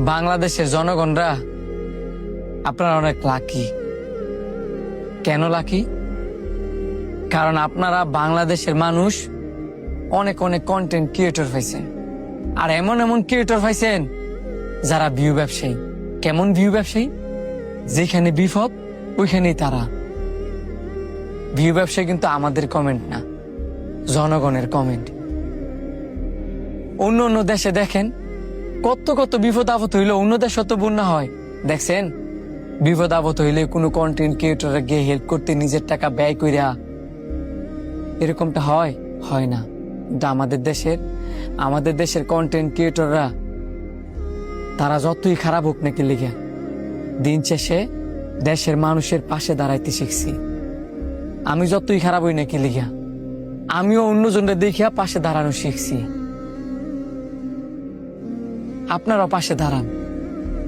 বাংলাদেশের জনগণরা আপনারা অনেক লাকি। কেন লাকি? কারণ আপনারা বাংলাদেশের মানুষ অনেক অনেক কন্টেন্ট ক্রিয়েটর পাইছেন, আর এমন এমন ক্রিয়েটর পাইছেন যারা ভিউ ব্যবসায়ী। কেমন ভিউ ব্যবসায়ী? যেখানে বিপদ ওইখানেই তারা। ভিউ ব্যবসায়ী কিন্তু আমাদের কমেন্ট না, জনগণের কমেন্ট। অন্য অন্য দেশে দেখেন কত কত বিপদ আপদ হইলে অন্য দেশ তো বন্যা হয়, দেখছেন? বিপদ আপদ হইলে কোনো কন্টেন্ট ক্রিয়েটররা গিয়ে হেল্প করতে নিজের টাকা ব্যয় কইরা, এরকমটা হয়? হয় না। কিন্তু আমাদের দেশের কন্টেন্ট ক্রিয়েটররা তারা যতই খারাপ হোক নাকি লিখে দিন শেষে দেশের মানুষের পাশে দাঁড়াইতে শিখছি। আমি যতই খারাপ হই নাকি লিখা আমিও অন্যজনদের দেখিয়া পাশে দাঁড়ানো শিখছি। আপনারাও পাশে দাঁড়ান।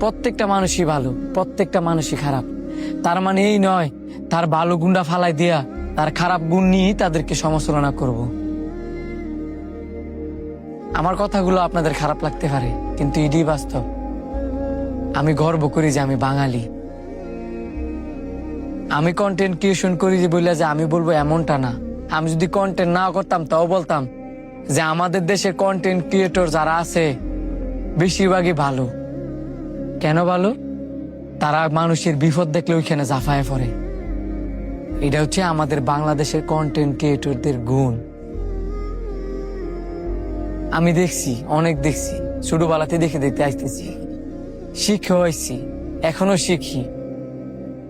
প্রত্যেকটা মানুষই ভালো, প্রত্যেকটা মানুষই খারাপ। তার মানে এই নয় তার ভালো গুণটা ফালাই দিয়া তার খারাপ গুণ নিয়েই তাদেরকে সমালোচনা করব। আমার কথাগুলো আপনাদের খারাপ লাগতে পারে, কিন্তু এটাই বাস্তব। আমি গর্ব করি যে আমি বাঙালি। আমি কন্টেন্ট ক্রিয়েশন করি যে বললে যে আমি বলবো এমনটা না। আমি যদি কন্টেন্ট না করতাম তাও বলতাম যে আমাদের দেশের কন্টেন্ট ক্রিয়েটর যারা আছে বেশিরভাগই ভালো। কেন ভালো? তারা মানুষের বিপদ দেখলে ওইখানে ঝাঁপায় পড়ে। এটা হচ্ছে আমাদের বাংলাদেশের কন্টেন্ট ক্রিয়েটরদের গুণ। আমি দেখছি, অনেক দেখছি, ছোটবেলাতে দেখে দেখতে আসতেছি, শিখে হয়েছি, এখনো শিখি।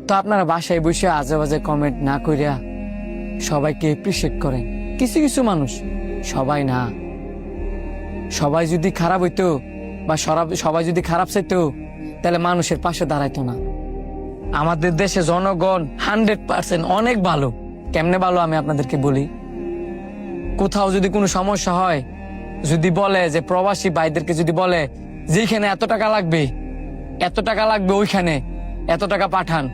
তো আপনারা বাসায় বসে আজে বাজে কমেন্ট না করিয়া সবাইকে এপ্রিসিয়েট করেন। কিছু কিছু মানুষ, সবাই না। সবাই যদি খারাপ হইতো বা সবাই যদি খারাপ চাইতো তাহলে মানুষের পাশে দাঁড়াইতো না। আমাদের দেশে জনগণ 100% অনেক ভালো। কেমনে ভালো আমি আপনাদেরকে বলি। কোথাও যদি কোনো সমস্যা হয়, যদি বলে যে প্রবাসী ভাইদেরকে যদি বলে যেখানে এত টাকা লাগবে ওইখানে এত টাকা পাঠান,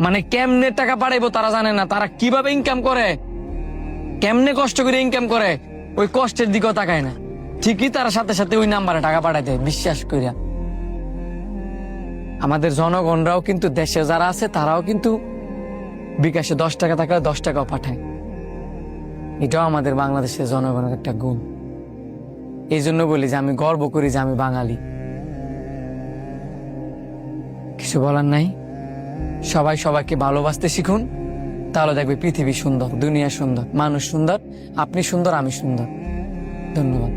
মানে কেমনে টাকা পাঠাইবো তারা জানে না। তারা কিভাবে ইনকাম করে, কেমনে কষ্ট করে ইনকাম করে, ওই কষ্টের দিকেও তাকায় না। ঠিকই তারা সাথে সাথে ওই নাম্বারে টাকা পাঠাই দেয় বিশ্বাস করিয়া। আমাদের জনগণরাও কিন্তু দেশে যারা আছে তারাও কিন্তু বিকাশে 10 টাকা থাকলে 10 টাকাও পাঠায়। এটাও আমাদের বাংলাদেশের জনগণের একটা গুণ। এই জন্য বলি যে আমি গর্ব করি যে আমি বাঙালি। কিছু বলার নাই। সবাই সবাইকে ভালোবাসতে শিখুন, তাহলে দেখবে পৃথিবী সুন্দর, দুনিয়া সুন্দর, মানুষ সুন্দর, আপনি সুন্দর, আমি সুন্দর। ধন্যবাদ।